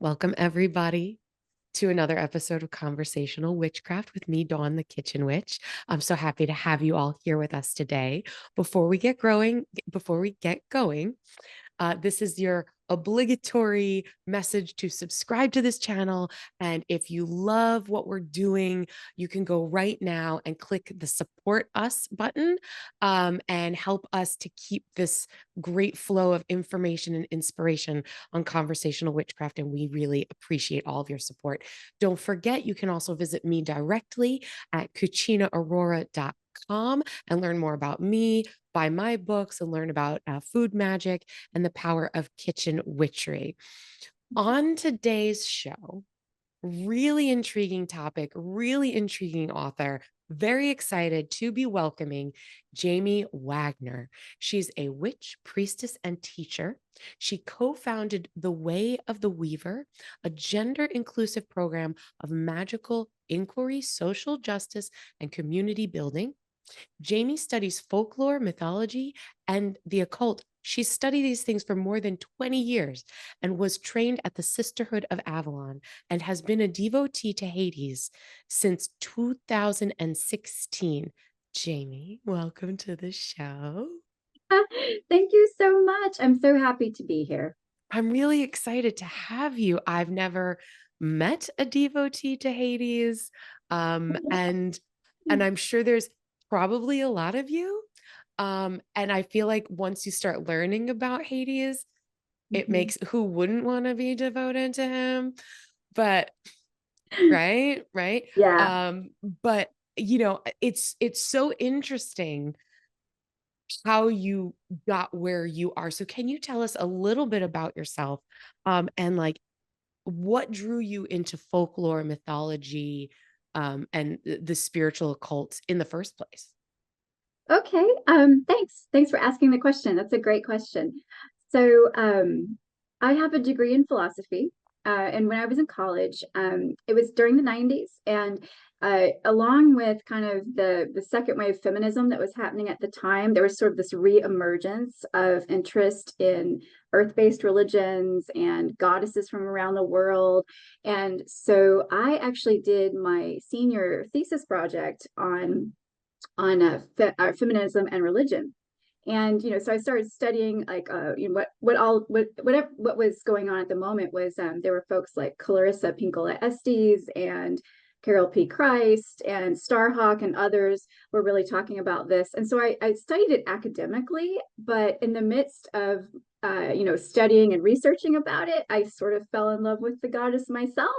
Welcome, everybody, to another episode of Conversational Witchcraft with me, Dawn, the Kitchen Witch. I'm so happy to have you all here with us today. Before we get going, this is your obligatory message to subscribe to this channel. And if you love what we're doing, you can go right now and click the support us button and help us to keep this great flow of information and inspiration on Conversational Witchcraft. And we really appreciate all of your support. Don't forget, you can also visit me directly at cucinaaurora.com and learn more about me, buy my books, and learn about food magic and the power of kitchen witchery. On today's show, really intriguing topic, really intriguing author. Very excited to be welcoming Jamie Waggoner. She's a witch, priestess, and teacher. She co-founded The Way of the Weaver, a gender-inclusive program of magical inquiry, social justice, and community building. Jamie studies folklore, mythology, and the occult. She studied these things for more than 20 years and was trained at the Sisterhood of Avalon and has been a devotee to Hades since 2016. Jamie, welcome to the show. Thank you so much. I'm so happy to be here. I'm really excited to have you. I've never met a devotee to Hades, and I'm sure there's probably a lot of you. And I feel like once you start learning about Hades, it makes who wouldn't want to be devoted to him. But right. Yeah. But it's so interesting how you got where you are. So can you tell us a little bit about yourself, and like what drew you into folklore, mythology, and the spiritual occult in the first place? Okay. Thanks. Thanks for asking the question. That's a great question. So, I have a degree in philosophy. And when I was in college, it was during the 90s. And along with kind of the second wave feminism that was happening at the time, there was sort of this reemergence of interest in earth-based religions and goddesses from around the world. And so I actually did my senior thesis project on feminism and religion. And so I started studying like what was going on at the moment was there were folks like Clarissa Pinkola Estes and Carol P. Christ and Starhawk and others were really talking about this. And so I studied it academically, but in the midst of studying and researching about it, I sort of fell in love with the goddess myself.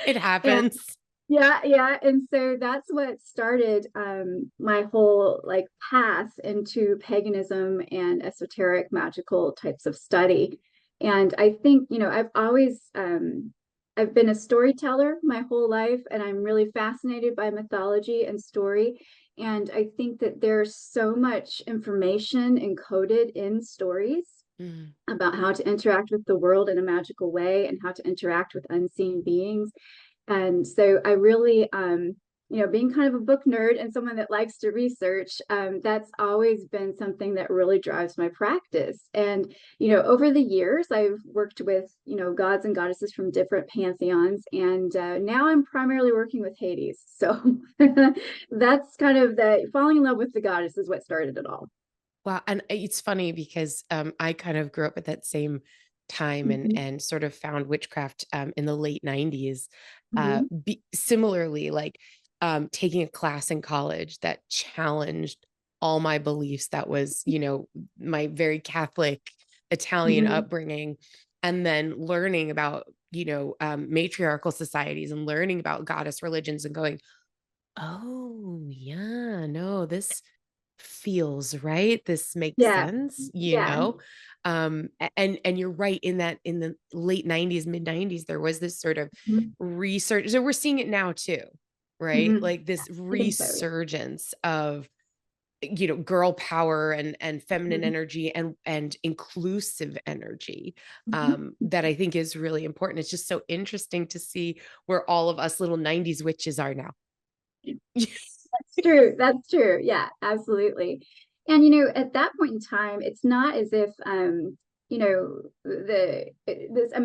It And happens. yeah. And so that's what started my whole like path into paganism and esoteric magical types of study. And I think, I've been a storyteller my whole life, and I'm really fascinated by mythology and story. And I think that there's so much information encoded in stories Mm. about how to interact with the world in a magical way and how to interact with unseen beings. And so I really, being kind of a book nerd and someone that likes to research, that's always been something that really drives my practice. And, over the years, I've worked with, gods and goddesses from different pantheons. And now I'm primarily working with Hades. So that's kind of the falling in love with the goddess is what started it all. Wow. And it's funny because I kind of grew up at that same time and sort of found witchcraft in the late 90s. Similarly, like taking a class in college that challenged all my beliefs. That was, my very Catholic Italian Mm-hmm. upbringing. And then learning about, matriarchal societies and learning about goddess religions and going, oh, yeah, no, this feels right. This makes Yeah. sense, Yeah. and you're right in that in the late 90s, mid 90s, there was this sort of Mm-hmm. research. So we're seeing it now too, right? Mm-hmm. Like this I think so. Yeah. resurgence of girl power and feminine Mm-hmm. energy and inclusive energy, Mm-hmm. that I think is really important. It's just so interesting to see where all of us little 90s witches are now. That's true. That's true. Yeah, absolutely. And at that point in time, it's not as if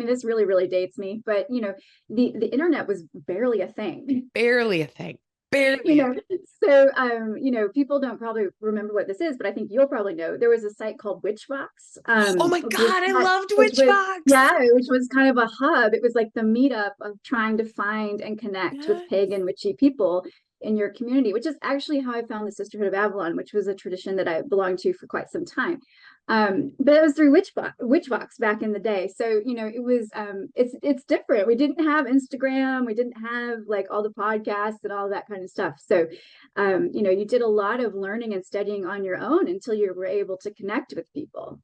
this really, really dates me, but the internet was barely a thing. Barely a thing. you Barely a know, thing. so people don't probably remember what this is, but I think you'll probably know. There was a site called Witchbox, Oh my God, I loved which was Witchbox. which was kind of a hub. It was like the meetup of trying to find and connect with Yes. pagan witchy people in your community, which is actually how I found the Sisterhood of Avalon, which was a tradition that I belonged to for quite some time. But it was through Witchbox back in the day. So, it was, it's different. We didn't have Instagram. We didn't have like all the podcasts and all that kind of stuff. So, you did a lot of learning and studying on your own until you were able to connect with people.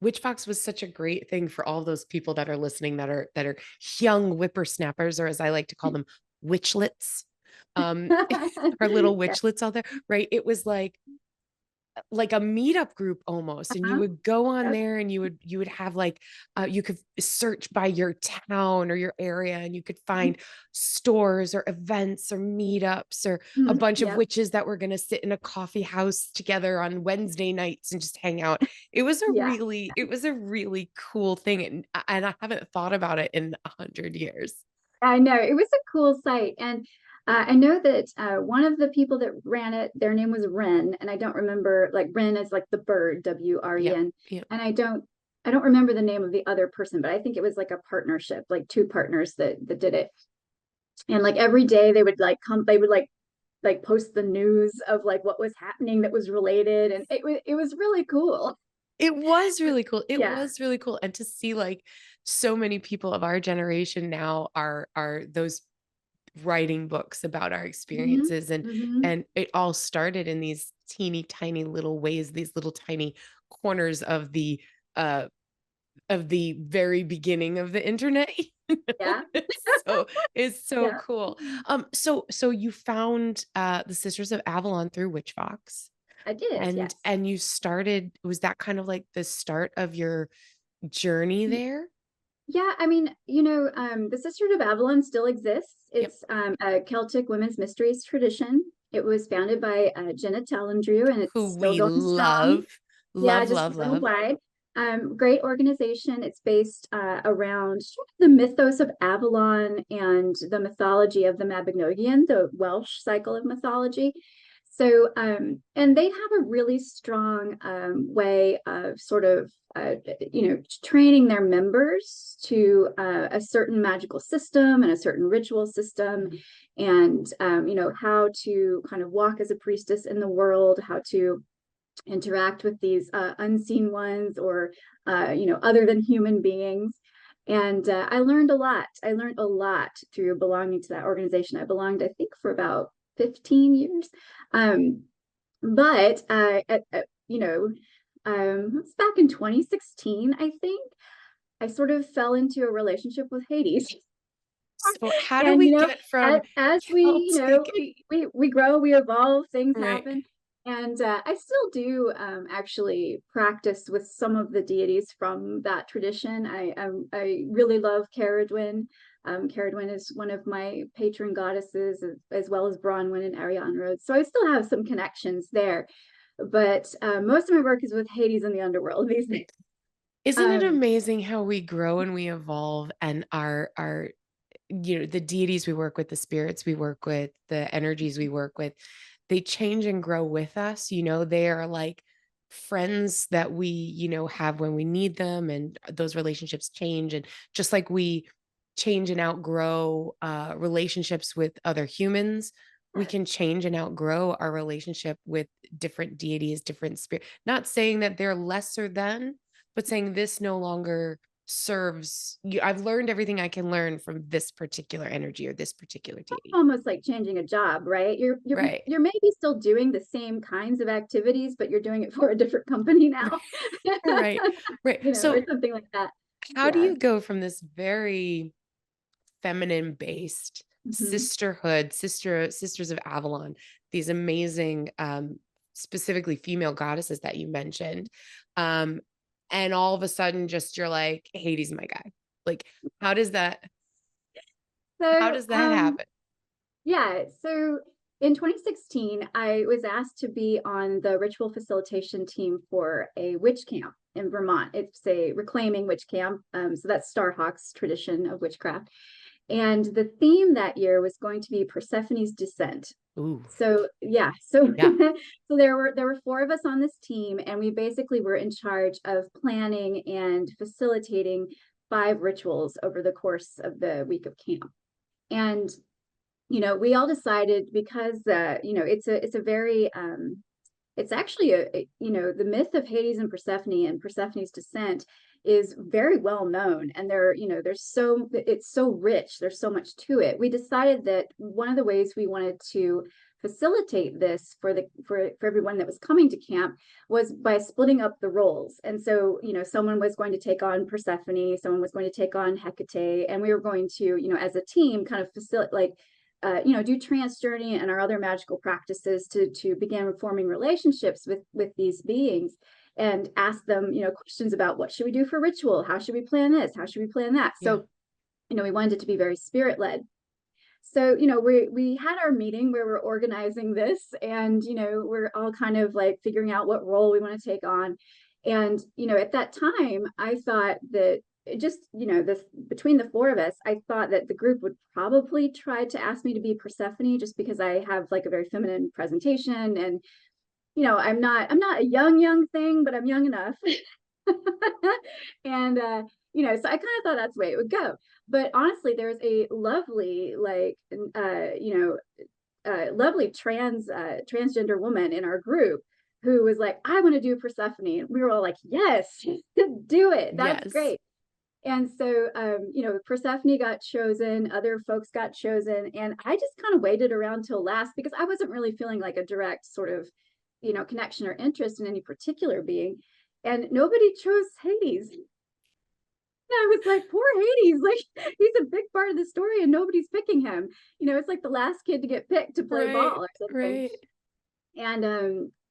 Witchbox was such a great thing for all those people that are listening that are young whippersnappers, or as I like to call them, witchlets. Our little Yeah. witchlets out there, right? It was like a meetup group almost, and you Uh-huh. would go on Yep. there and you would have like you could search by your town or your area, and you could find stores or events or meetups or a Mhm. bunch of Yep. witches that were going to sit in a coffee house together on Wednesday nights and just hang out. Yeah. It was a really cool thing, and I haven't thought about it in 100 years. I know it was a cool site, and I know that one of the people that ran it, their name was Wren, and I don't remember, like Wren is like the bird, Yep, WREN, yep. and I don't remember the name of the other person, but I think it was like a partnership, like two partners that did it, and like every day they would like post the news of like what was happening that was related, and it was really cool. It was really cool. It Yeah. was really cool. And to see like so many people of our generation now are those writing books about our Hmm. experiences, Hmm. and it all started in these teeny tiny little ways, these little tiny corners uh of the very beginning of the internet. Yeah. So it's so Yeah. cool. So you found the Sisters of Avalon through Witchfox, I did. Yes. and you started, was that kind of like the start of your journey there? Yeah, I mean, the Sisterhood of Avalon still exists. Yep. It's a Celtic women's mysteries tradition. It was founded by Jenna Talendrew, and it's Who still we going strong. love, Yeah, love, just love, love. worldwide. Great organization. It's based around sort of the mythos of Avalon and the mythology of the Mabinogion, the Welsh cycle of mythology. So, and they have a really strong way of sort of, training their members to a certain magical system and a certain ritual system, and, how to kind of walk as a priestess in the world, how to interact with these unseen ones, or other than human beings. And I learned a lot. I learned a lot through belonging to that organization. I belonged, I think, for about 15 years. But it was back in 2016, I think. I sort of fell into a relationship with Hades. So how do And we get from as we Celtic? we grow, we evolve, things Right. happen. And I still do actually practice with some of the deities from that tradition. I really love Caradwyn. Caradwyn is one of my patron goddesses, as well as Bronwyn and Ariane Rhodes, so I still have some connections there, but most of my work is with Hades in the underworld these days. Isn't it um amazing how we grow and we evolve, and our the deities we work with, the spirits we work with, the energies we work with, they change and grow with us. They are like friends that we, have when we need them, and those relationships change. And just like we change and outgrow relationships with other humans, we can change and outgrow our relationship with different deities, different spirit. Not saying that they're lesser than, but saying this no longer serves you. I've learned everything I can learn from this particular energy or this particular deity. Almost like changing a job, right? Right. You're maybe still doing the same kinds of activities, but you're doing it for a different company now. Right. Right. Or So something like that. how do Yeah. you go from this very feminine based Hmm. sisterhood, sisters of Avalon, these amazing specifically female goddesses that you mentioned, um and all of a sudden just you're like, Hades my guy. Like, how does that how So, does that happen? yeah. So in 2016, I was asked to be on the ritual facilitation team for a witch camp in Vermont. It's a reclaiming witch camp. So that's Starhawk's tradition of witchcraft. And the theme that year was going to be Persephone's descent. Ooh. So yeah, so Yeah. so there were 4 of us on this team, and we basically were in charge of planning and facilitating 5 rituals over the course of the week of camp. And we all decided, because it's a very it's actually the myth of Hades and Persephone's descent is very well known, and it's so rich, there's so much to it. We decided that one of the ways we wanted to facilitate this for everyone that was coming to camp was by splitting up the roles. And so someone was going to take on Persephone, someone was going to take on Hecate, and we were going to as a team kind of facilitate, do trance journey and our other magical practices to begin forming relationships with these beings, and ask them questions about, what should we do for ritual, how should we plan this, how should we plan that. Yeah. So we wanted it to be very spirit led. So we had our meeting where we're organizing this, and we're all kind of like figuring out what role we want to take on. And at that time I thought that just this, between the 4 of us, I thought that the group would probably try to ask me to be Persephone, just because I have like a very feminine presentation, and I'm not a young thing, but I'm young enough. And so I kind of thought that's the way it would go. But honestly, there's a lovely, like lovely transgender woman in our group who was like, I want to do Persephone. And we were all like, yes, do it, that's Yes. great. And so Persephone got chosen, other folks got chosen, and I just kind of waited around till last, because I wasn't really feeling like a direct sort of connection or interest in any particular being. And nobody chose Hades. And I was like, poor Hades, like, he's a big part of the story and nobody's picking him. It's like the last kid to get picked to play ball or something. Right. And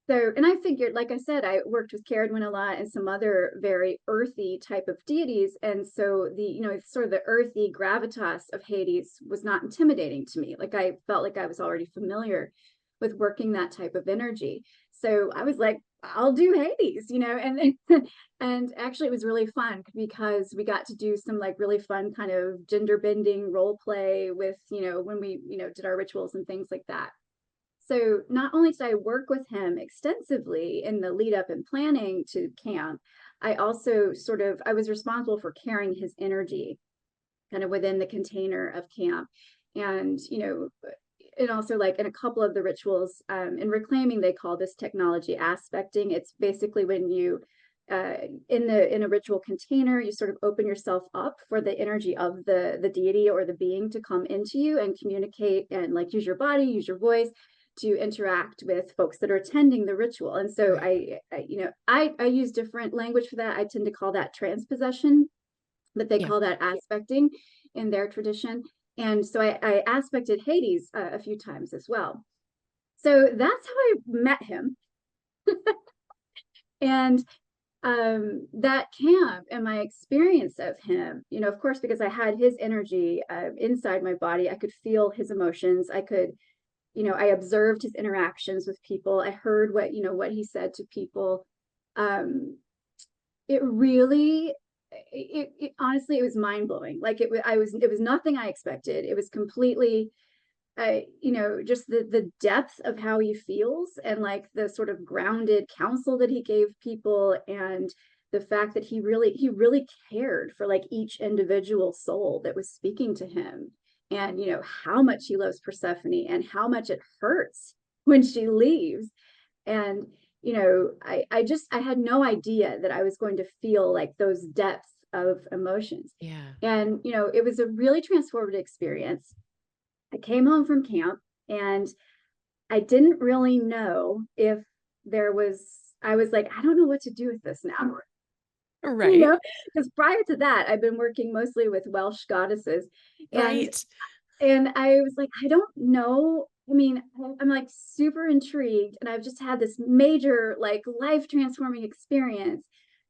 and I figured, like I said, I worked with Caradwin a lot and some other very earthy type of deities. And so the sort of the earthy gravitas of Hades was not intimidating to me. Like, I felt like I was already familiar with working that type of energy. So I was like, I'll do Hades, and and actually it was really fun, because we got to do some like really fun kind of gender bending role play with, when we, did our rituals and things like that. So not only did I work with him extensively in the lead up and planning to camp, I also I was responsible for carrying his energy kind of within the container of camp. And, and also, like, in a couple of the rituals, in reclaiming, they call this technology aspecting. It's basically when you in a ritual container, you sort of open yourself up for the energy of the deity or the being to come into you and communicate, and like use your body, use your voice to interact with folks that are attending the ritual. And so Right. I use different language for that. I tend to call that transpossession, but they Yeah. call that aspecting in their tradition. And so I aspected Hades a few times as well. So that's how I met him. And that camp and my experience of him, of course, because I had his energy inside my body, I could feel his emotions. I could, I observed his interactions with people. I heard what he said to people. It really, it honestly, it was mind blowing. Like, it was nothing I expected. It was completely, just the depth of how he feels, and like the sort of grounded counsel that he gave people, and the fact that he really cared for like each individual soul that was speaking to him, and how much he loves Persephone and how much it hurts when she leaves. And I had no idea that I was going to feel like those depths of emotions. Yeah. And it was a really transformative experience. I came home from camp, and I didn't really know if I was like, I don't know what to do with this now. Right. Because prior to that, I've been working mostly with Welsh goddesses. And Right. I was like, I don't know. I mean, I'm like super intrigued, and I've just had this major, like, life transforming experience,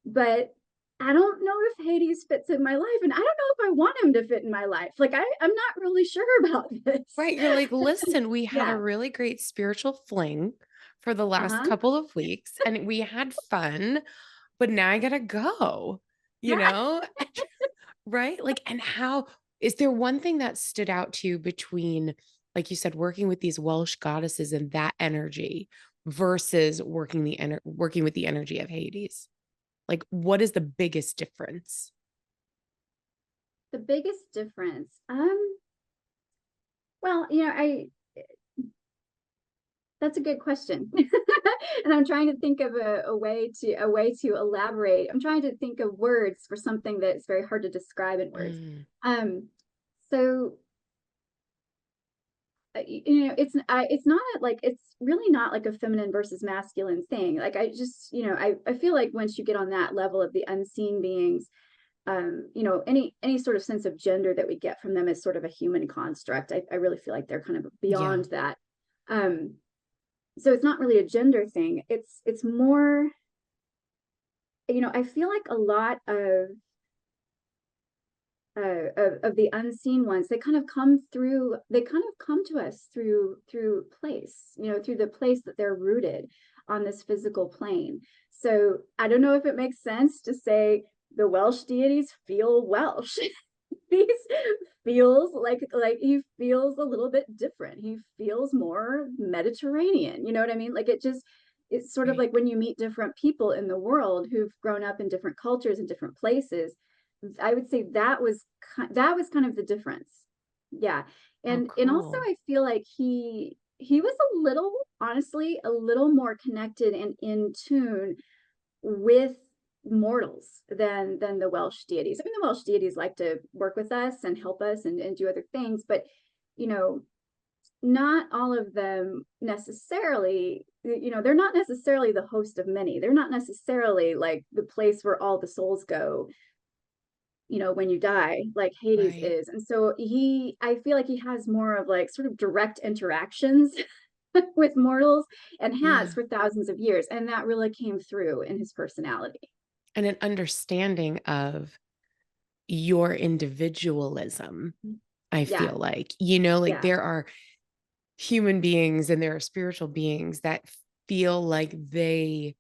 but I don't know if Hades fits in my life, and I don't know if I want him to fit in my life. Like, I'm not really sure about this. Right. You're like, listen, we had a Yeah. really great spiritual fling for the last Uh-huh. couple of weeks and we had fun, but now I gotta go, you know? Right? Like, and how is there one thing that stood out to you between, like you said, working with these Welsh goddesses and that energy versus working with the energy of Hades? Like, what is the biggest difference? The biggest difference. Well, that's a good question. And I'm trying to think of a way to elaborate. I'm trying to think of words for something that's very hard to describe in words. Mm, So it's not like, it's really not like a feminine versus masculine thing. Like, I just, I feel like once you get on that level of the unseen beings, any sort of sense of gender that we get from them is sort of a human construct. I really feel like they're kind of yeah. beyond that. So it's not really a gender thing. It's more, I feel like a lot of the unseen ones, they kind of come to us through place, through the place that they're rooted on this physical plane. So I don't know if it makes sense to say the Welsh deities feel Welsh. These feels like he feels a little bit different. He feels more Mediterranean. You know what I mean? Like, it's sort of Right. like when you meet different people in the world who've grown up in different cultures and different places. I would say that was kind of the difference. Yeah. Oh, And also cool. I feel like he was a little, honestly, a little more connected and in tune with mortals than the Welsh deities. I mean, the Welsh deities like to work with us and help us and do other things, but you know, not all of them necessarily, they're not necessarily the host of many. They're not necessarily like the place where all the souls go, when you die, like Hades Right. is. And so I feel like he has more of like sort of direct interactions with mortals, and has Yeah. for thousands of years. And that really came through in his personality. And an understanding of your individualism, I Yeah. feel like, like Yeah. there are human beings and there are spiritual beings that feel like they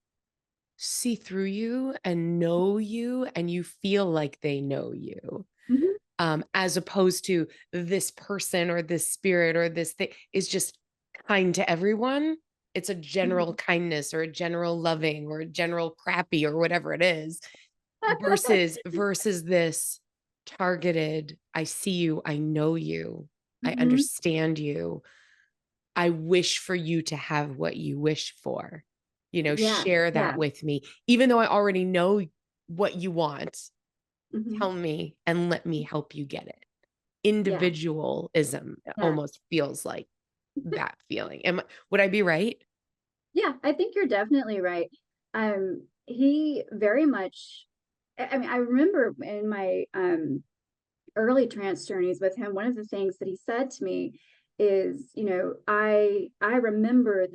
see through you and know you, and you feel like they know you, Mhm. as opposed to this person or this spirit or this thing is just kind to everyone. It's a general Mhm. kindness or a general loving or a general crappy or whatever it is, versus this targeted, I see you, I know you, I Mhm. understand you, I wish for you to have what you wish for, Yeah. share that Yeah. with me, even though I already know what you want. Mhm. Tell me and let me help you get it. Yeah. Individualism Yeah. almost feels like that feeling. Would I be right? Yeah, I think you're definitely right. He very much, I mean, I remember in my early trance journeys with him, one of the things that he said to me is, I remember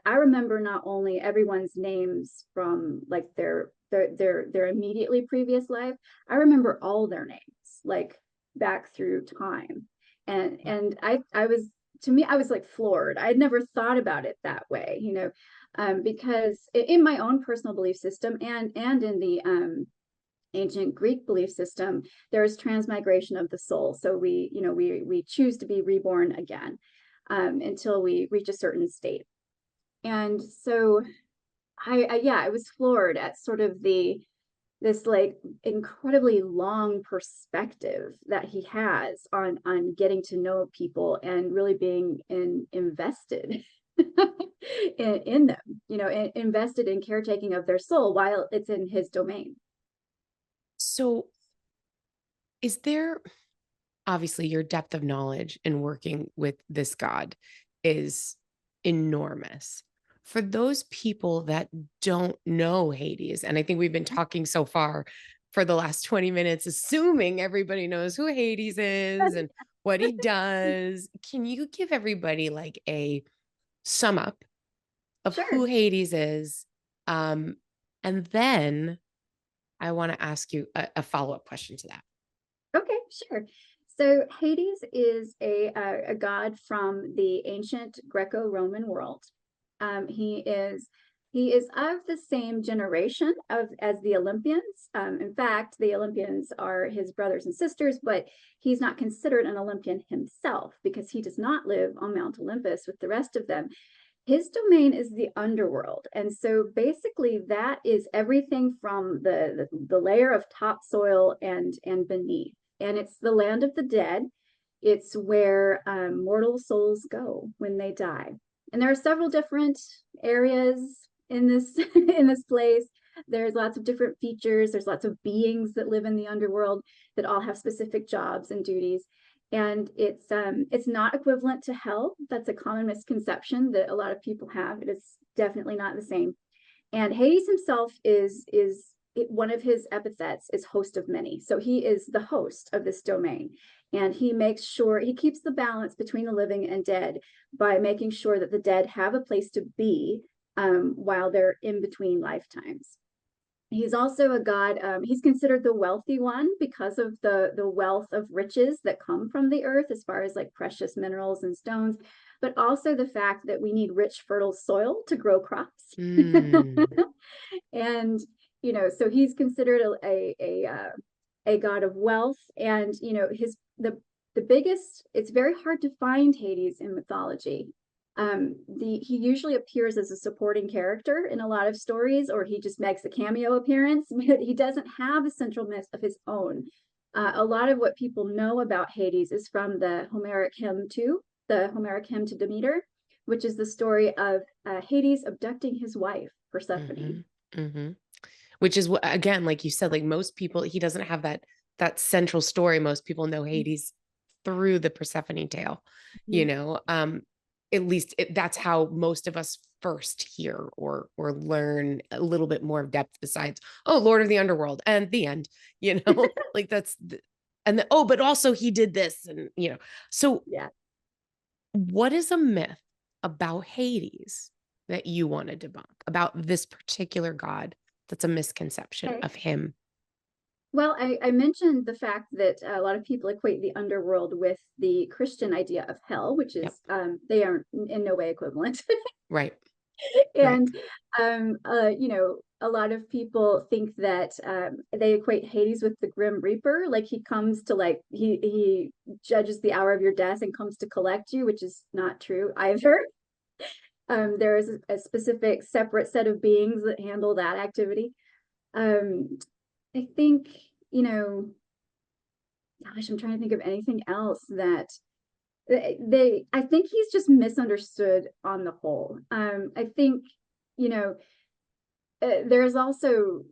I remember not only everyone's names from like their immediately previous life, I remember all their names, like back through time. And I was, to me, I was like floored. I'd never thought about it that way, because in my own personal belief system, and in the ancient Greek belief system, there is transmigration of the soul. So we choose to be reborn again, until we reach a certain state. And so yeah, I was floored at sort of this like incredibly long perspective that he has on getting to know people and really being invested in them, invested in caretaking of their soul while it's in his domain. So, is there obviously your depth of knowledge in working with this God is enormous. For those people that don't know Hades, and I think we've been talking so far for the last 20 minutes, assuming everybody knows who Hades is and what he does, can you give everybody like a sum up of who Sure. Hades is? Um, and then I want to ask you a follow-up question to that. Okay, sure. So Hades is a god from the ancient Greco-Roman world. He is He is of the same generation as the Olympians. In fact, the Olympians are his brothers and sisters, but he's not considered an Olympian himself because he does not live on Mount Olympus with the rest of them. His domain is the underworld. And so basically that is everything from the layer of topsoil and beneath. And it's the land of the dead. It's where mortal souls go when they die. And there are several different areas in this in this place. There's lots of different features. There's lots of beings that live in the underworld that all have specific jobs and duties. And it's not equivalent to hell. That's a common misconception that a lot of people have. It is definitely not the same. And Hades himself is one of his epithets is host of many. So he is the host of this domain. And he makes sure he keeps the balance between the living and dead by making sure that the dead have a place to be while they're in between lifetimes. He's also a god. He's considered the wealthy one because of the wealth of riches that come from the earth, as far as like precious minerals and stones, but also the fact that we need rich, fertile soil to grow crops. Mm. And so he's considered a god of wealth. And the biggest. It's very hard to find Hades in mythology. He usually appears as a supporting character in a lot of stories, or he just makes a cameo appearance, but he doesn't have a central myth of his own. A lot of what people know about Hades is from the Homeric hymn to Demeter, which is the story of Hades abducting his wife, Persephone. Mm-hmm. Mm-hmm. Which is what, again, like you said, like most people, he doesn't have that central story. Most people know Hades through the Persephone tale, at least that's how most of us first hear or learn a little bit more of depth besides, oh, Lord of the Underworld and the end, like but also he did this and, so Yeah. what is a myth about Hades that you want to debunk about this particular god that's a misconception of him? Well, I mentioned the fact that a lot of people equate the underworld with the Christian idea of hell, which is they are in no way equivalent. Right. And a lot of people think that they equate Hades with the Grim Reaper, like he comes to he judges the hour of your death and comes to collect you, which is not true either. There is a specific separate set of beings that handle that activity. I think, gosh, I'm trying to think of anything else that I think he's just misunderstood on the whole. I think, there's also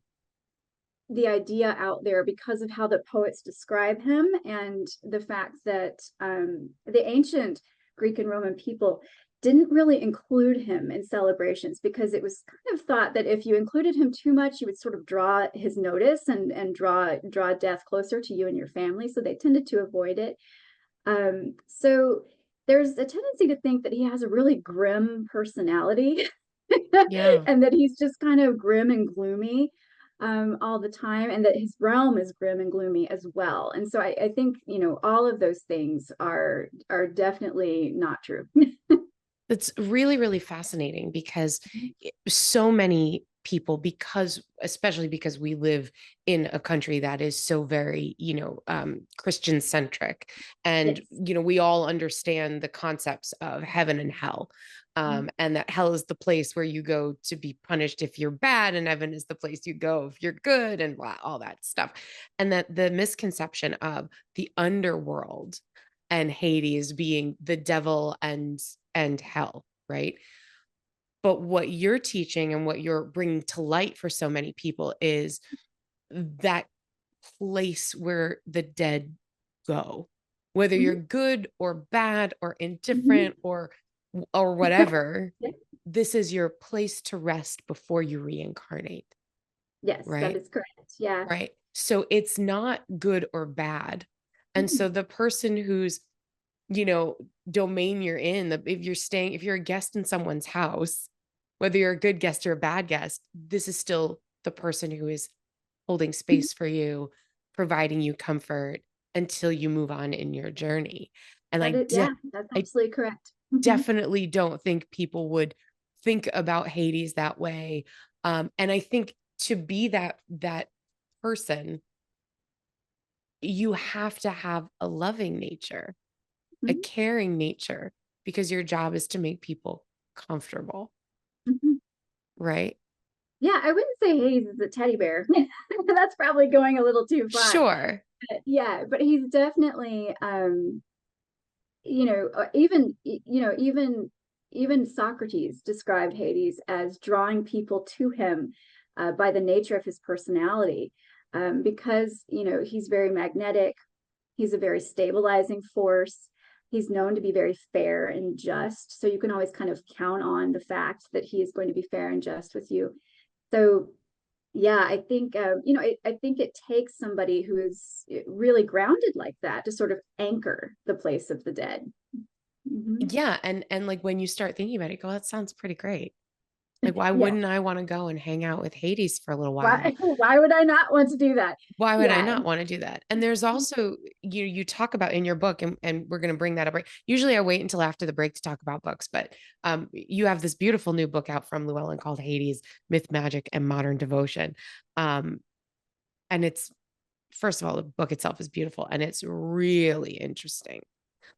the idea out there because of how the poets describe him and the fact that the ancient Greek and Roman people didn't really include him in celebrations because it was kind of thought that if you included him too much, you would sort of draw his notice and draw death closer to you and your family. So they tended to avoid it. So there's a tendency to think that he has a really grim personality and that he's just kind of grim and gloomy all the time, and that his realm is grim and gloomy as well. And so I think, all of those things are definitely not true. It's really, really fascinating because so many people, especially because we live in a country that is so very, Christian centric. And, Yes. We all understand the concepts of heaven and hell. And that hell is the place where you go to be punished if you're bad, and heaven is the place you go if you're good, and blah, all that stuff. And that the misconception of the underworld and Hades being the devil and hell, right? But what you're teaching and what you're bringing to light for so many people is that place where the dead go, whether you're good or bad or indifferent or whatever. This is your place to rest before you reincarnate. Yes, Right? that is correct. Yeah. Right. So it's not good or bad. And so the person who's, domain you're in, if you're a guest in someone's house, whether you're a good guest or a bad guest, this is still the person who is holding space for you, providing you comfort until you move on in your journey. And That's I absolutely correct. definitely don't think people would think about Hades that way. And I think to be that person, you have to have a loving nature, a Mhm. caring nature, because your job is to make people comfortable, Mhm. right? Yeah, I wouldn't say Hades is a teddy bear. That's probably going a little too far. Sure. But yeah, but he's definitely even even Socrates described Hades as drawing people to him by the nature of his personality, because he's very magnetic. He's a very stabilizing force. He's known to be very fair and just, so you can always kind of count on the fact that he is going to be fair and just with you. So yeah, I think I think it takes somebody who is really grounded like that to sort of anchor the place of the dead. Mm-hmm. Yeah, and like when you start thinking about it, go, that sounds pretty great. Like, why Yeah. wouldn't I want to go and hang out with Hades for a little while? Why would I not want to do that? Why would I Yeah. not want to do that? And there's also, you talk about in your book, and we're going to bring that up, right? Usually I wait until after the break to talk about books, but you have this beautiful new book out from Llewellyn called Hades, Myth, Magic, and Modern Devotion. Um, and it's, first of all, the book itself is beautiful and it's really interesting.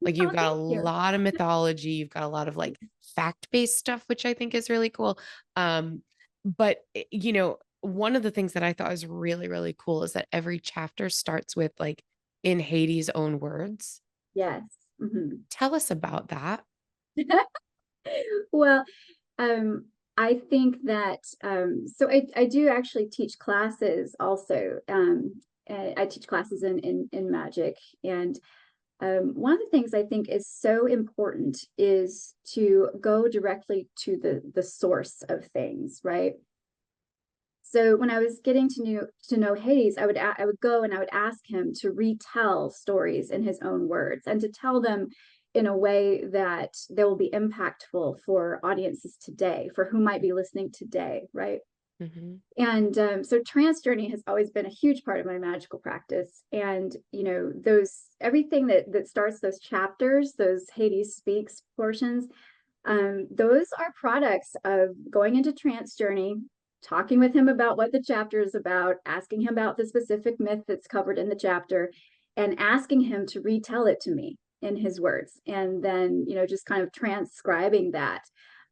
Like, you've Oh, got a thank you. lot of mythology, you've got a lot of like fact-based stuff, which I think is really cool. But one of the things that I thought was really, really cool is that every chapter starts with like in Hades' own words. Yes. Hmm. Tell us about that. Well, I think that so I do actually teach classes also. I teach classes in magic, and one of the things I think is so important is to go directly to the source of things, right? So when I was getting to know Hades, I would go and I would ask him to retell stories in his own words and to tell them in a way that they will be impactful for audiences today, for who might be listening today, right? Mm-hmm. And so trance journey has always been a huge part of my magical practice. And those everything that starts those chapters, those Hades speaks portions, those are products of going into trance journey, talking with him about what the chapter is about, asking him about the specific myth that's covered in the chapter, and asking him to retell it to me in his words, and then just kind of transcribing that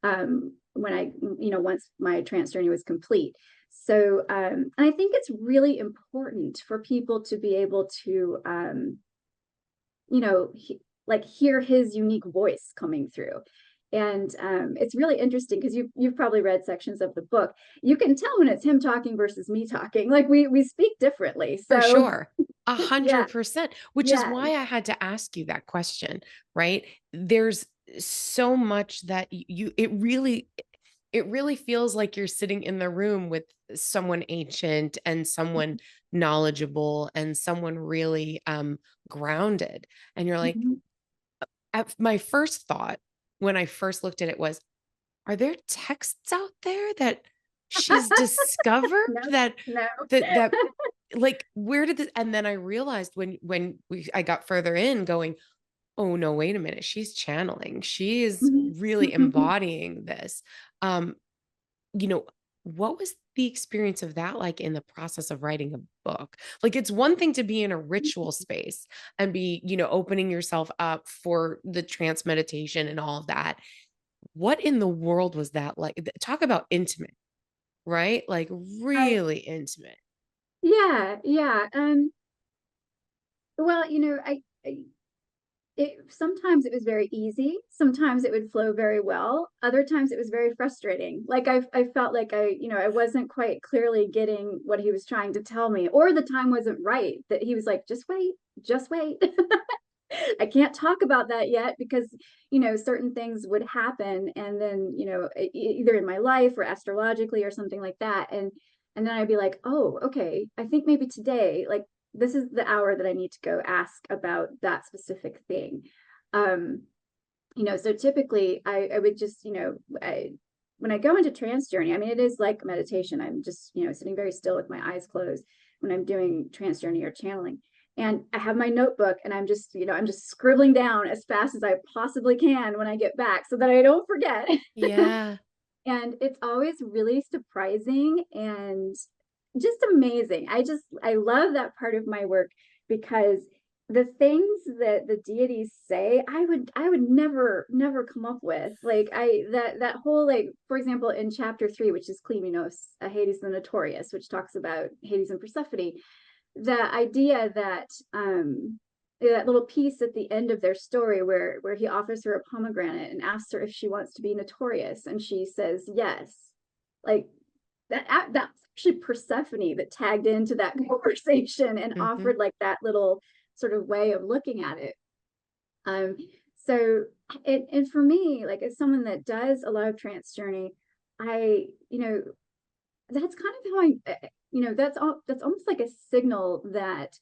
when I once my trance journey was complete. So and I think it's really important for people to be able to like hear his unique voice coming through. And it's really interesting because you've probably read sections of the book. You can tell when it's him talking versus me talking. Like we speak differently. For So sure. A yeah, hundred percent, which is yeah. why I had to ask you that question, right? There's so much that it really feels like you're sitting in the room with someone ancient and someone knowledgeable and someone really grounded. And you're like, Mhm. my first thought when I first looked at it was, are there texts out there that she's discovered No, that no. that like, where did this, and then I realized when I got further in, going, oh no, wait a minute, she's channeling, she is Mhm. really embodying this. um you know what was the experience of that like in the process of writing a book? Like, it's one thing to be in a ritual space and be opening yourself up for the trance meditation and all of that. What in the world was that like? Talk about intimate, right? Like, Uh, really intimate. yeah, yeah. Well, it sometimes it was very easy, sometimes it would flow very well, other times it was very frustrating. Like I felt like I wasn't quite clearly getting what he was trying to tell me, or the time wasn't right, that he was like, just wait. I can't talk about that yet because certain things would happen, and then either in my life or astrologically or something like that, and then I'd be like, oh, okay, I think maybe today, like, this is the hour that I need to go ask about that specific thing. um so typically I would just when I go into trance journey, I mean, it is like meditation. I'm just sitting very still with my eyes closed when I'm doing trance journey or channeling, and I have my notebook, and I'm just scribbling down as fast as I possibly can when I get back so that I don't forget. Yeah. And it's always really surprising and just amazing. I love that part of my work because the things that the deities say, I would never come up with. Like that whole, like, for example, in chapter 3, which is Klemenos, Hades the Notorious, which talks about Hades and Persephone, the idea that little piece at the end of their story where he offers her a pomegranate and asks her if she wants to be notorious, and she says yes. Like that's actually Persephone that tagged into that conversation and Mhm. offered like that little sort of way of looking at it. Um, so and for me, like as someone that does a lot of trance journey, I, that's kind of how that's almost like a signal that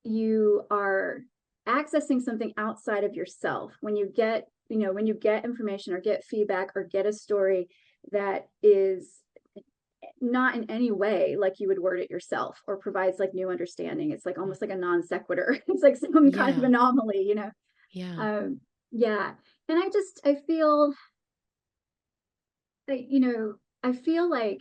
you are accessing something outside of yourself when you get, when you get information or get feedback or get a story that is not in any way like you would word it yourself or provides like new understanding. It's like Mm. almost like a non sequitur. It's like some kind of Yeah. anomaly. Yeah. um yeah. And I feel that, I feel like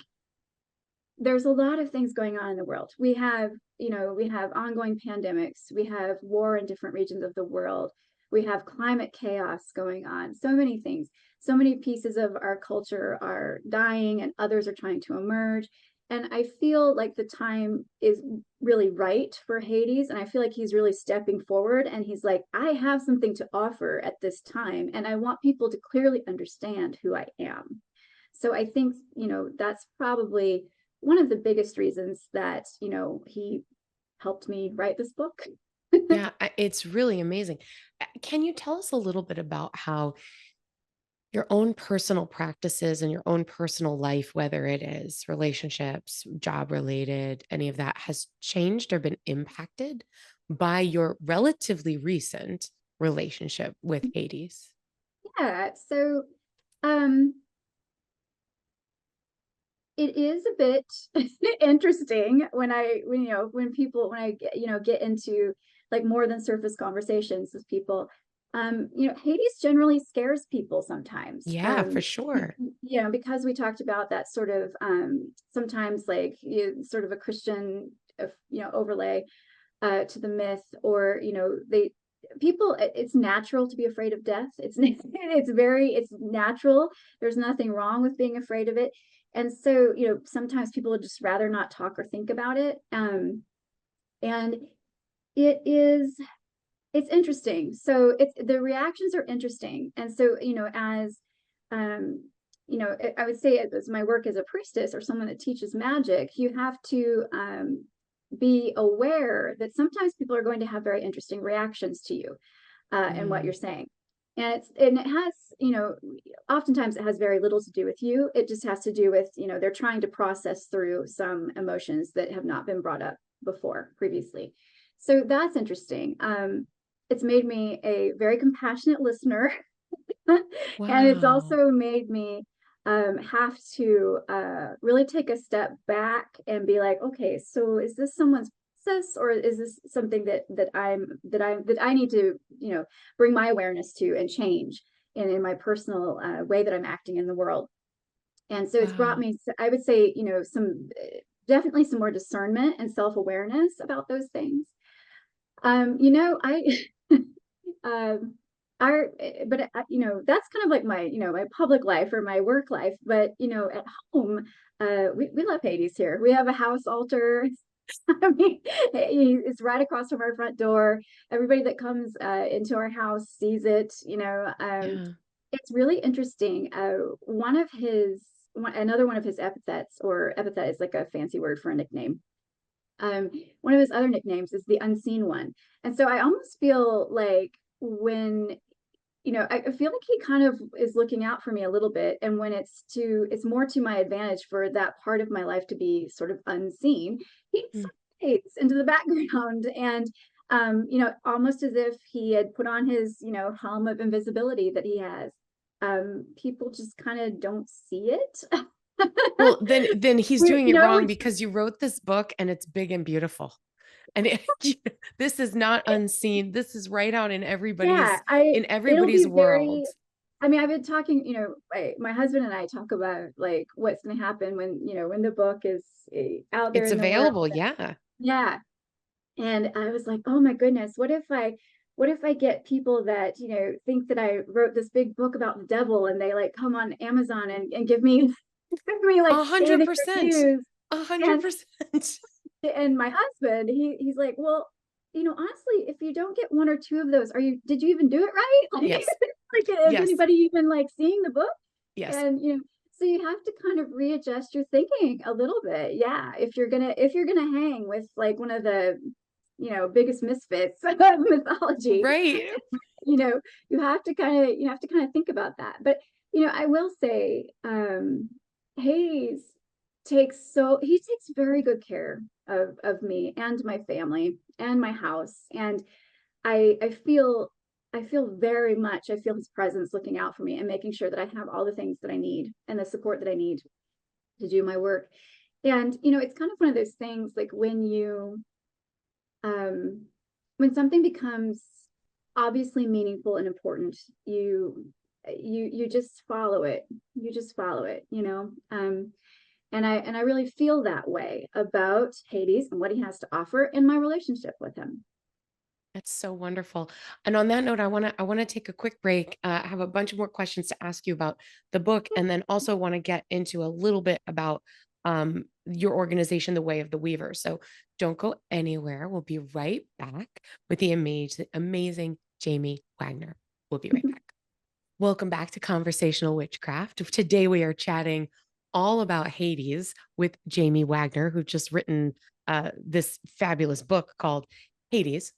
there's a lot of things going on in the world. We have ongoing pandemics, we have war in different regions of the world, we have climate chaos going on, so many things. So many pieces of our culture are dying and others are trying to emerge. And I feel like the time is really right for Hades. And I feel like he's really stepping forward and he's like, I have something to offer at this time. And I want people to clearly understand who I am. So I think, that's probably one of the biggest reasons that, he helped me write this book. Yeah, it's really amazing. Can you tell us a little bit about how your own personal practices and your own personal life, whether it is relationships, job related, any of that, has changed or been impacted by your relatively recent relationship with Hades? Yeah. So um it is a bit interesting when I get into like more than surface conversations with people. Hades generally scares people sometimes. Yeah, for sure. Because we talked about that sort of sometimes like sort of a Christian overlay to the myth, or they people, it's natural to be afraid of death. It's natural. There's nothing wrong with being afraid of it. And so sometimes people would just rather not talk or think about it. And it is it's interesting. So it's the reactions are interesting. And so as um I would say, as my work as a priestess or someone that teaches magic, you have to be aware that sometimes people are going to have very interesting reactions to you and what Mm, you're saying. And it has, oftentimes it has very little to do with you. It just has to do with, they're trying to process through some emotions that have not been brought up before previously. So that's interesting. It's made me a very compassionate listener. And it's wow. also made me have to really take a step back and be like, okay, so is this someone's process, or is this something that I need to bring my awareness to and change in my personal way that I'm acting in the world. And so it's brought Wow. me, I would say, some definitely some more discernment and self-awareness about those things. I um our but that's kind of like my my public life or my work life. But at home, we love Hades here. We have a house altar. I mean, it's right across from our front door. Everybody that comes into our house sees it. Yeah. It's really interesting. Another one of his epithets, or epithet is like a fancy word for a nickname. One of his other nicknames is the Unseen One. And so I almost feel like when, I feel like he kind of is looking out for me a little bit. And when it's more to my advantage for that part of my life to be sort of unseen, he Mm. fades into the background. And almost as if he had put on his, helm of invisibility that he has. People just kind of don't see it. Well, then he's doing it wrong Which, because you wrote this book and it's big and beautiful. And this is not unseen. This is right out in yeah, everybody's I in it'll everybody's be very world. I mean, I've been talking, my husband and I talk about like what's going to happen when, when the book is out there It's in the world. available. Yeah. Yeah. And I was like, oh my goodness, what if I get people that, think that I wrote this big book about the devil and they like come on Amazon and give me give me like A hundred scathing percent. reviews. A hundred And percent. and my husband, he's like, well, honestly, if you don't get one or two of those, did you even do it right? Yes. Like is Yes. anybody even like seeing the book? Yes. And so you have to kind of readjust your thinking a little bit. Yeah. If you're gonna hang with like one of the, biggest misfits of mythology, Right. you know, you have to kind of think about that. But I will say, Hades he takes very good care of me and my family and my house. And I feel very much, I feel his presence looking out for me and making sure that I have all the things that I need and the support that I need to do my work. And it's kind of one of those things like um when something becomes obviously meaningful and important, you just follow it. You just follow it, and I really feel that way about Hades and what he has to offer in my relationship with him. That's so wonderful. And on that note, I want to take a quick break. I have a bunch of more questions to ask you about the book, and then also want to get into a little bit about your organization, the Way of the Weaver. So don't go anywhere. We'll be right back with the amazing Jamie Waggoner. We'll be right back. Welcome back to Conversational Witchcraft. Today we are chatting all about Hades with Jamie Waggoner, who's just written this fabulous book called Hades,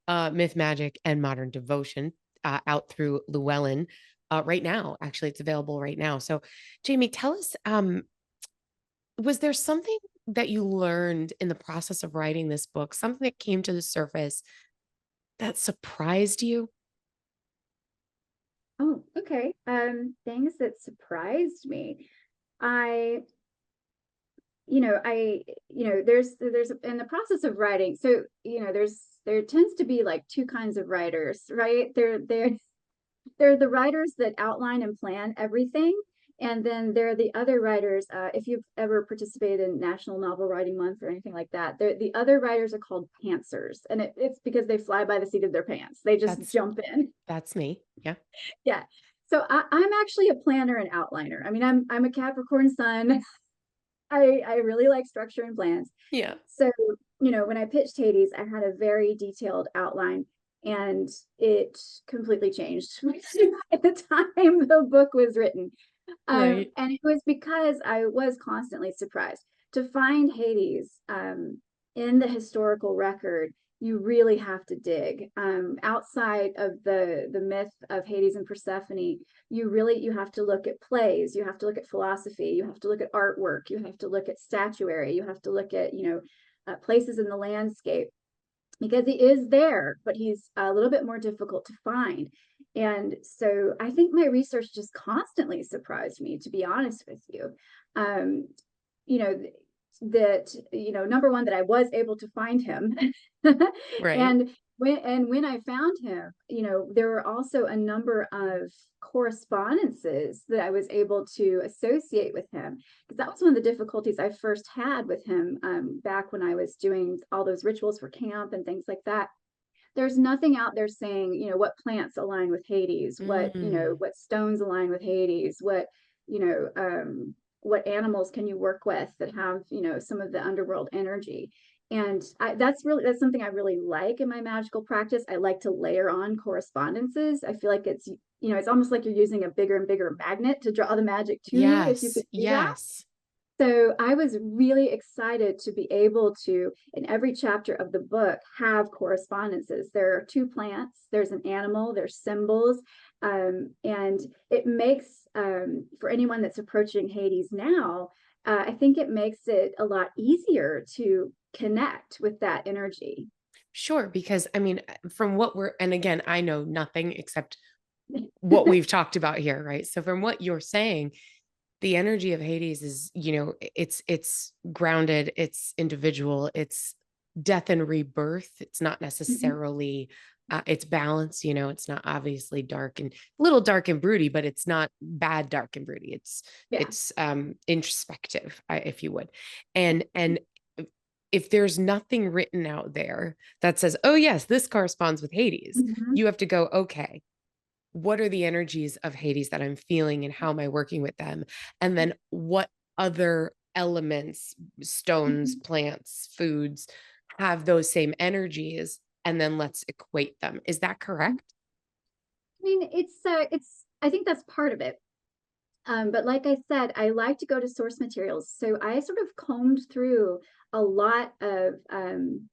Myth, Magic, and Modern Devotion, out through Llewellyn right now. Actually, it's available right now. So, Jamie, tell us, was there something that you learned in the process of writing this book, something that came to the surface that surprised you? Oh, okay. Things that surprised me. I, there's in the process of writing. So, there tends to be like two kinds of writers, right? They're the writers that outline and plan everything. And then there are the other writers. If you've ever participated in National Novel Writing Month or anything like that, the other writers are called pantsers, and it's because they fly by the seat of their pants. They just That's jump in. that's me. Yeah. Yeah. So I'm actually a planner and outliner. I mean, I'm a Capricorn sun. I really like structure and plans. Yeah. So, when I pitched Hades, I had a very detailed outline, and it completely changed at the time the book was written. Right. And it was because I was constantly surprised to find Hades in the historical record. You really have to dig outside of the myth of Hades and Persephone. You have to look at plays, you have to look at philosophy, you have to look at artwork, you have to look at statuary, you have to look at places in the landscape, because he is there, but he's a little bit more difficult to find. And so I think my research just constantly surprised me, to be honest with you. Um, you know, that, number one, that I was able to find him. Right. And when I found him, there were also a number of correspondences that I was able to associate with him, because that was one of the difficulties I first had with him, back when I was doing all those rituals for camp and things like that. There's nothing out there saying, what plants align with Hades, Mm. what stones align with Hades, you know, what animals can you work with that have, some of the underworld energy. And that's something I really like in my magical practice. I like to layer on correspondences. I feel like it's almost like you're using a bigger and bigger magnet to draw the magic to you, if you Yes. could see that. Yes. So I was really excited to be able to, in every chapter of the book, have correspondences. There are two plants, there's an animal, there's symbols, and it makes, for anyone that's approaching Hades now, I think it makes it a lot easier to connect with that energy. Sure. Because I mean, from what and again, I know nothing except what we've talked about here, right? So from what you're saying, the energy of Hades is, it's grounded, it's individual, it's death and rebirth. It's not Mhm. necessarily It's balanced, it's not obviously dark and a little dark and broody, but it's not bad dark and broody. It's Yeah. it's introspective, if you would. And if there's nothing written out there that says, oh yes, this corresponds with Hades, Mhm. you have to go, okay, what are the energies of Hades that I'm feeling and how am I working with them? And then what other elements, stones, Mhm. plants, foods have those same energies? And then let's equate them. Is that correct? I mean, I think that's part of it. But like I said, I like to go to source materials. So I sort of combed through a lot of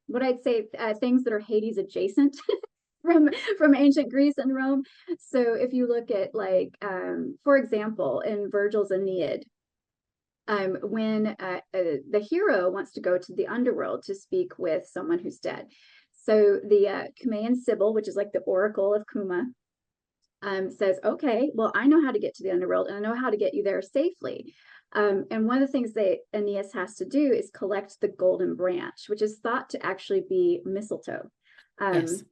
what I'd say things that are Hades adjacent from ancient Greece and Rome. So if you look at like, for example, in Virgil's Aeneid, when the hero wants to go to the underworld to speak with someone who's dead. So the Cumaean Sibyl, which is like the oracle of Cuma, says, okay, well, I know how to get to the underworld and I know how to get you there safely. And one of the things that Aeneas has to do is collect the golden branch, which is thought to actually be mistletoe. Yes.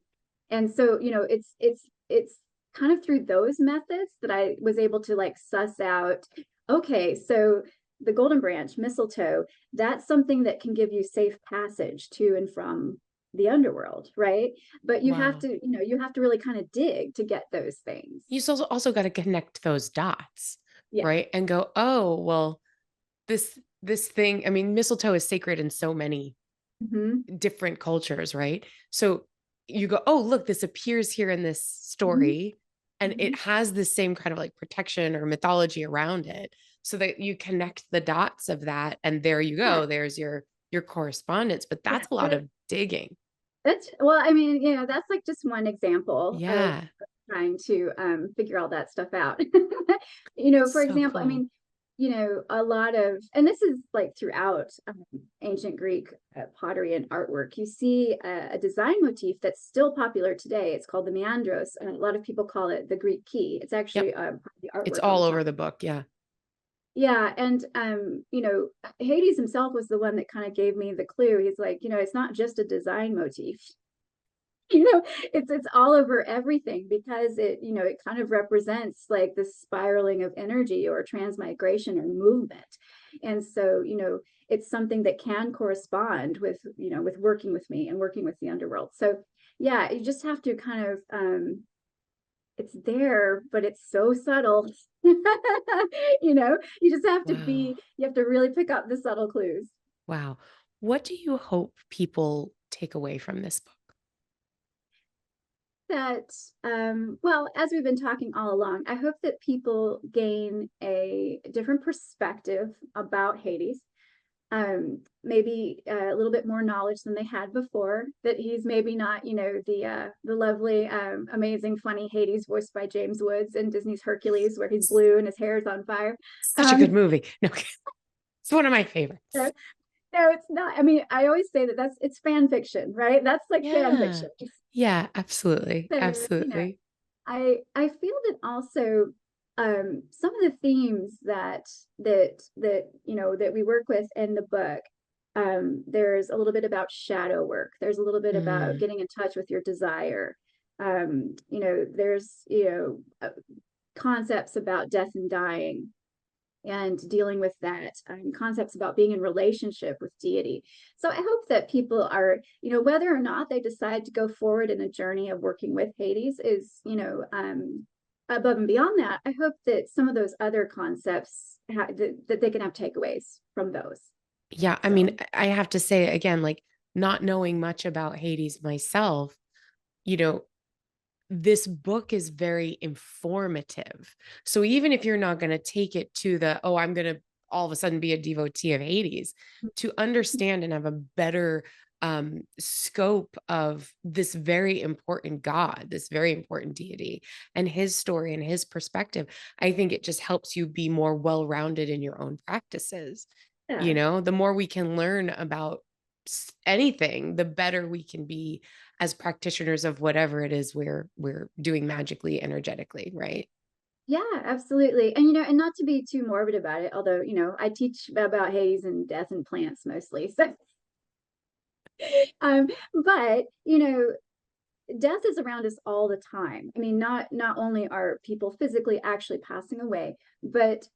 And so, it's kind of through those methods that I was able to like suss out, okay, so the golden branch, mistletoe, that's something that can give you safe passage to and from the underworld, right? But you have Wow. to, you have to really kind of dig to get those things. You also got to connect those dots, Yeah. right? And go, oh, well, this thing, I mean, mistletoe is sacred in so many Hmm. different cultures, right? So you go, oh, look, this appears here in this Hmm. story, and Hmm. it has the same kind of like protection or mythology around it, so that you connect the dots of that, and there you Yeah. go. There's your correspondence, but Yeah. that's a lot of digging. That's well, I mean, that's like just one example of Yeah, trying to figure all that stuff out. For so example, I cool. mean, a lot of, and this is like throughout ancient Greek pottery and artwork, you see a design motif that's still popular today. It's called the meandros, and a lot of people call it the Greek key. It's Yep, actually the it's artwork on all the over top. the book. Yeah. Yeah, and Hades himself was the one that kind of gave me the clue. He's like, it's not just a design motif. you know it's all over everything because it kind of represents like the spiraling of energy or transmigration or movement. And so it's something that can correspond with working with me and working with the underworld. So yeah, you just have to kind of it's there, but it's so subtle. You just have to Wow. really pick up the subtle clues. Wow. What do you hope people take away from this book? That well, as we've been talking all along, I hope that people gain a different perspective about Hades, maybe a little bit more knowledge than they had before, that he's maybe not the lovely amazing funny Hades voiced by James Woods in Disney's Hercules, where he's blue and his hair is on fire. Such a good um movie. No, it's one of my favorites. no, no, it's not. I mean, I always say that it's fan fiction, right? That's like fan Yeah. fiction. Yeah, absolutely. So Absolutely. I feel that also some of the themes that we work with in the book, there's a little bit about shadow work. There's a little bit about Mm, getting in touch with your desire. There's concepts about death and dying and dealing with that, concepts about being in relationship with deity. So I hope that people are, whether or not they decide to go forward in a journey of working with Hades is, above and beyond that, I hope that some of those other concepts that they can have takeaways from those. yeah, I mean, So I have to say again, like not knowing much about Hades myself, you know, this book is very informative. So even if you're not going to take it to the, oh, I'm going to all of a sudden be a devotee of Hades, to understand and have a better scope of this very important God, this very important deity, and his story and his perspective, I think it just helps you be more well rounded in your own practices. yeah. The more we can learn about anything, the better we can be as practitioners of whatever it is we're doing magically, energetically, right? Yeah, absolutely. And and not to be too morbid about it, although, I teach about Hades and death and plants mostly. So but death is around us all the time. I mean, not only are people physically actually passing away, but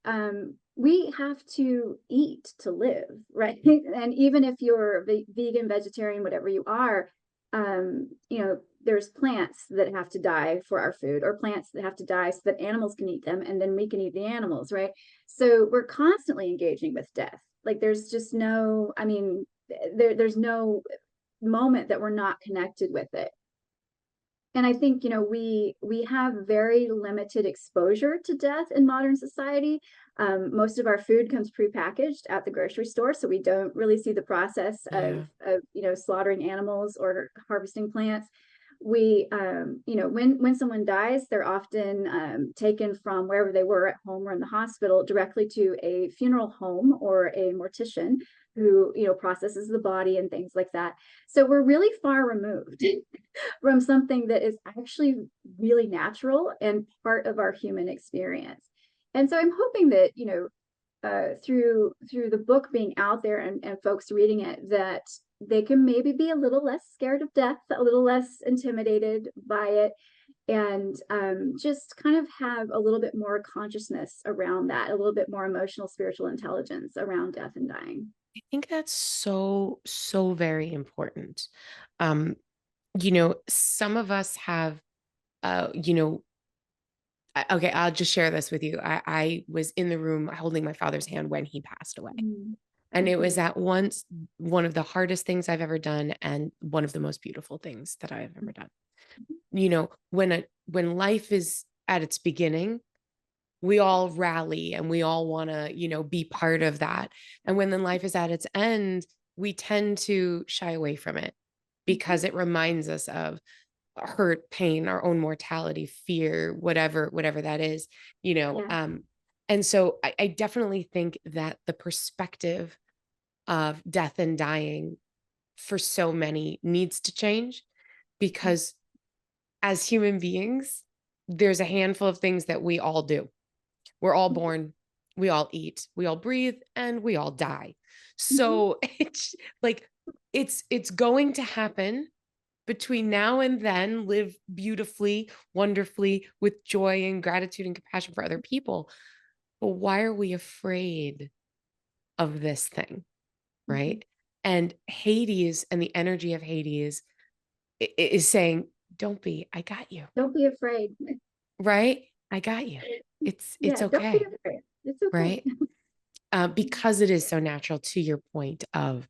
we have to eat to live, right? And even if you're vegan, vegetarian, whatever you are, you know, there's plants that have to die for our food, or plants that have to die so that animals can eat them, and then we can eat the animals, right? So we're constantly engaging with death. Like there's just no, I mean, there's no moment that we're not connected with it. And I think, you know, we have very limited exposure to death in modern society. Most of our food comes prepackaged at the grocery store, so we don't really see the process Yeah. of you know, slaughtering animals or harvesting plants. We you know, when someone dies, they're often taken from wherever they were at home or in the hospital directly to a funeral home or a mortician who, you know, processes the body and things like that. So we're really far removed from something that is actually really natural and part of our human experience. And so I'm hoping that, you know, through the book being out there and folks reading it, that they can maybe be a little less scared of death, a little less intimidated by it, and just kind of have a little bit more consciousness around that, a little bit more emotional, spiritual intelligence around death and dying. I think that's so, so very important. Um, you know, some of us have, you know, okay, I'll just share this with you. I was in the room holding my father's hand when he passed away. And it was Mm-hmm. at once one of the hardest things I've ever done and one of the most beautiful things that I've ever done. You know, when life is at its beginning, we all rally and we all want to, you know, be part of that. And when then life is at its end, we tend to shy away from it Mm-hmm. because it reminds us of hurt, pain, our own mortality, fear, whatever that is, you know. Yeah. And so I definitely think that the perspective of death and dying for so many needs to change, because as human beings, there's a handful of things that we all do. We're all born, we all eat, we all breathe, and we all die. Mm-hmm. So it's like it's going to happen. Between now and then, live beautifully, wonderfully, with joy and gratitude and compassion for other people. But why are we afraid of this thing? Mm-hmm. Right. And Hades and the energy of Hades is saying, don't be, I got you. Don't be afraid. Right. I got you. It's Yeah, don't be okay. afraid. It's okay. Right. Because it is so natural, to your point of,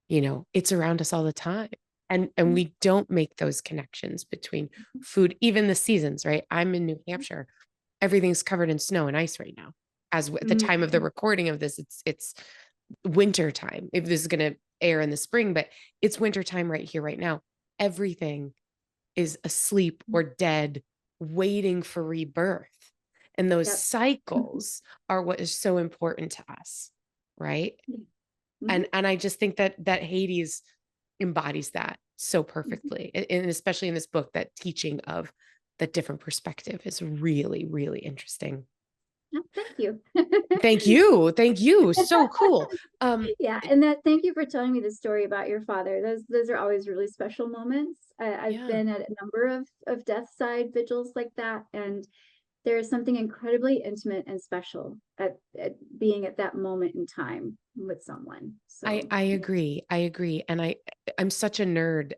you know, it's around us all the time. And we don't make those connections between food, even the seasons, right? I'm in New Hampshire. Everything's covered in snow and ice right now. At the time of the Mm-hmm. recording of this, it's winter time. If this is going to air in the spring, but it's winter time right here, right now. Everything is asleep or dead, waiting for rebirth. And those Yep. cycles are what is so important to us, right? Mm-hmm. And I just think that Hades embodies that so perfectly, and especially in this book, that teaching of that different perspective is really, really interesting. Oh, thank you. Thank you, so cool. Yeah, and that, thank you for telling me the story about your father. Those are always really special moments. I've Yeah, been at a number of deathside vigils like that, and there is something incredibly intimate and special at being at that moment in time with someone. I So I yeah. agree, I agree, and I'm such a nerd.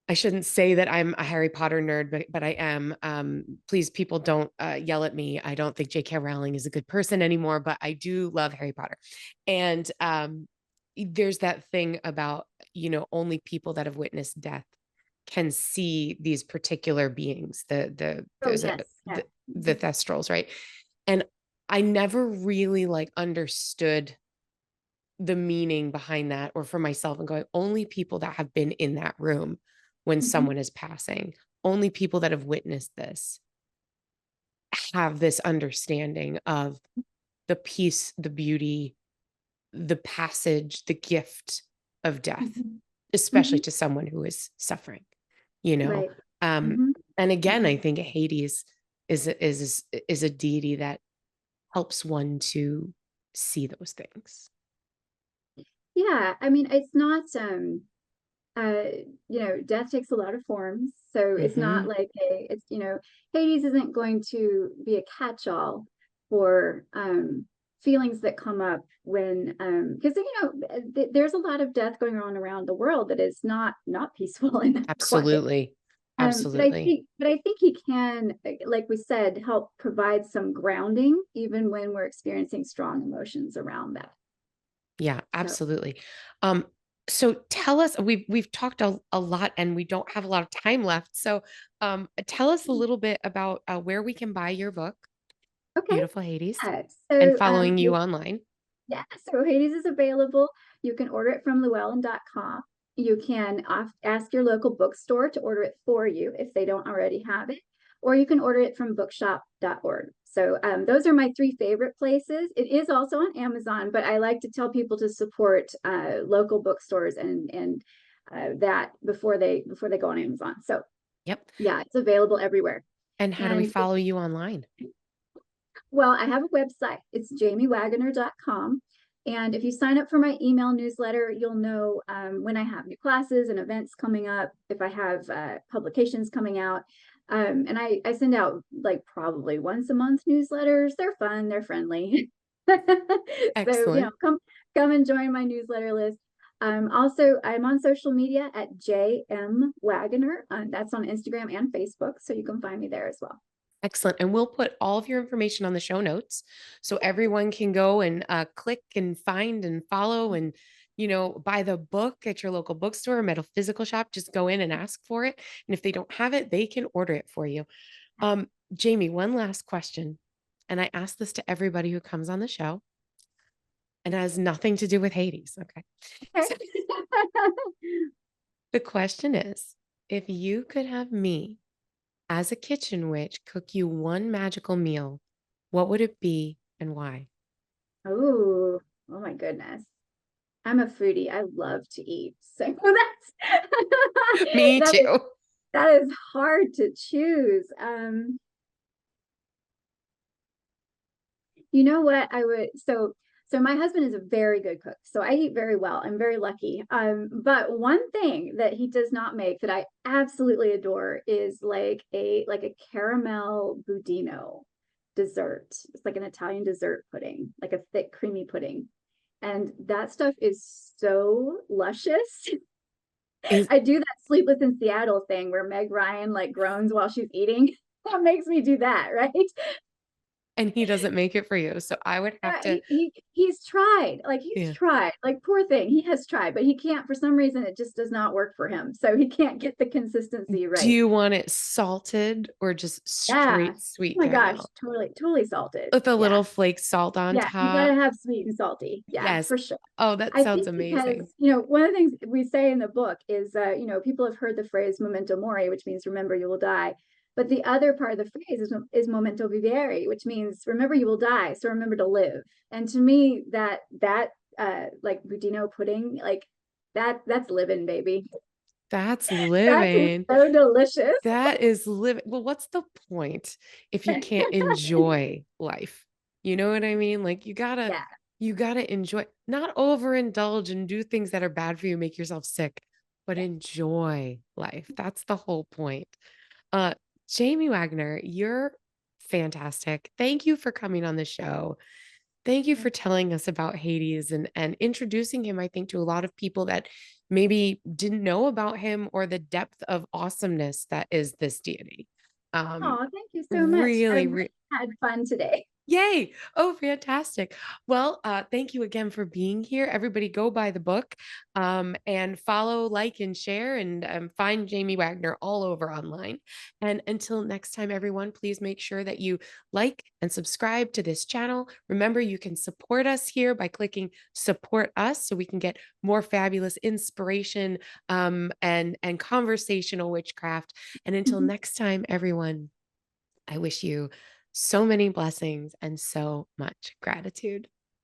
I shouldn't say that I'm a Harry Potter nerd, but I am. Please, people, don't yell at me. I don't think J.K. Rowling is a good person anymore, but I do love Harry Potter. And there's that thing about, you know, only people that have witnessed death can see these particular beings. Oh There's a yes, yeah. the Thestrals, right? And I never really like understood the meaning behind that, or for myself, and going, only people that have been in that room when Mm-hmm. someone is passing, only people that have witnessed this have this understanding of the peace, the beauty, the passage, the gift of death, Mm-hmm. especially Mm-hmm. to someone who is suffering, you know. Right. um Mm-hmm. and again, Mm-hmm. I think Hades is a deity that helps one to see those things. Yeah, I mean, it's not death takes a lot of forms. So it's not Mm-hmm. like Hades isn't going to be a catch-all for feelings that come up when because there's a lot of death going on around the world that is not peaceful and not quiet. Absolutely. But I Absolutely. think but I think he can, like we said, help provide some grounding even when we're experiencing strong emotions around that. Yeah, So absolutely. Um, so tell us, we've talked a lot and we don't have a lot of time left. So tell us a little bit about where we can buy your book, okay. Beautiful Hades, Yeah. and So following you online. yeah, so Hades is available. You can order it from llewellyn.com. You can ask your local bookstore to order it for you if they don't already have it, or you can order it from bookshop.org. So those are my three favorite places. It is also on Amazon, but I like to tell people to support local bookstores and that before they go on Amazon. So Yep. yeah, it's available everywhere. And how do we And follow you online? well, I have a website. It's jamiewaggoner.com. And if you sign up for my email newsletter, you'll know when I have new classes and events coming up, if I have publications coming out. And I send out like probably once a month newsletters. They're fun, they're friendly. So, Excellent. come and join my newsletter list. Also, I'm on social media at JM Waggoner. That's on Instagram and Facebook. So you can find me there as well. Excellent. And we'll put all of your information on the show notes so everyone can go and click and find and follow and, buy the book at your local bookstore or metaphysical shop. Just go in and ask for it. And if they don't have it, they can order it for you. Jamie, one last question. And I ask this to everybody who comes on the show, and it has nothing to do with Hades. Okay. Okay. So the question is, if you could have me as a kitchen witch cook you one magical meal, what would it be and why? Oh, oh my goodness. I'm a foodie. I love to eat. So Me that is too. that is hard to choose. You know what I would so my husband is a very good cook. So I eat very well. I'm very lucky. But one thing that he does not make that I absolutely adore is like a caramel budino dessert. It's like an Italian dessert pudding, like a thick creamy pudding. And that stuff is so luscious. Is I do that Sleepless in Seattle thing where Meg Ryan like groans while she's eating. That makes me do that, right? and he doesn't make it for you. So I would have Yeah, to, he's tried. He's yeah. tried. Like poor thing, he has tried, but he can't for some reason it just does not work for him. So he can't get the consistency Do right. you want it salted or just Yeah. straight Oh sweet my gosh, caramel totally salted. with a Yeah. little flake salt on Yeah, you gotta top? have sweet and salty. Yeah, Yes. for sure. Oh, that I sounds think amazing. because, one of the things we say in the book is, people have heard the phrase memento mori, which means remember you will die. But the other part of the phrase is memento vivere, which means remember you will die. So remember to live. And to me, that like budino pudding, like that's living, baby. That's That is living. so delicious. That is living. Well, what's the point if you can't enjoy life? You know what I mean? Like Yeah. you gotta enjoy, not overindulge and do things that are bad for you, make yourself sick, but enjoy life. That's the whole point. Uh, Jamie Wagner, you're fantastic. Thank you for coming on the show. Thank you for telling us about Hades and introducing him, I think, to a lot of people that maybe didn't know about him or the depth of awesomeness that is this deity. Um, Oh, thank you so much. I really, really had fun today. Yay. Oh, fantastic. Well, thank you again for being here. Everybody go buy the book and follow, like, and share and find Jamie Wagner all over online. And until next time, everyone, please make sure that you like and subscribe to this channel. Remember, you can support us here by clicking support us so we can get more fabulous inspiration and conversational witchcraft. And until next time, everyone, I wish you so many blessings and so much gratitude.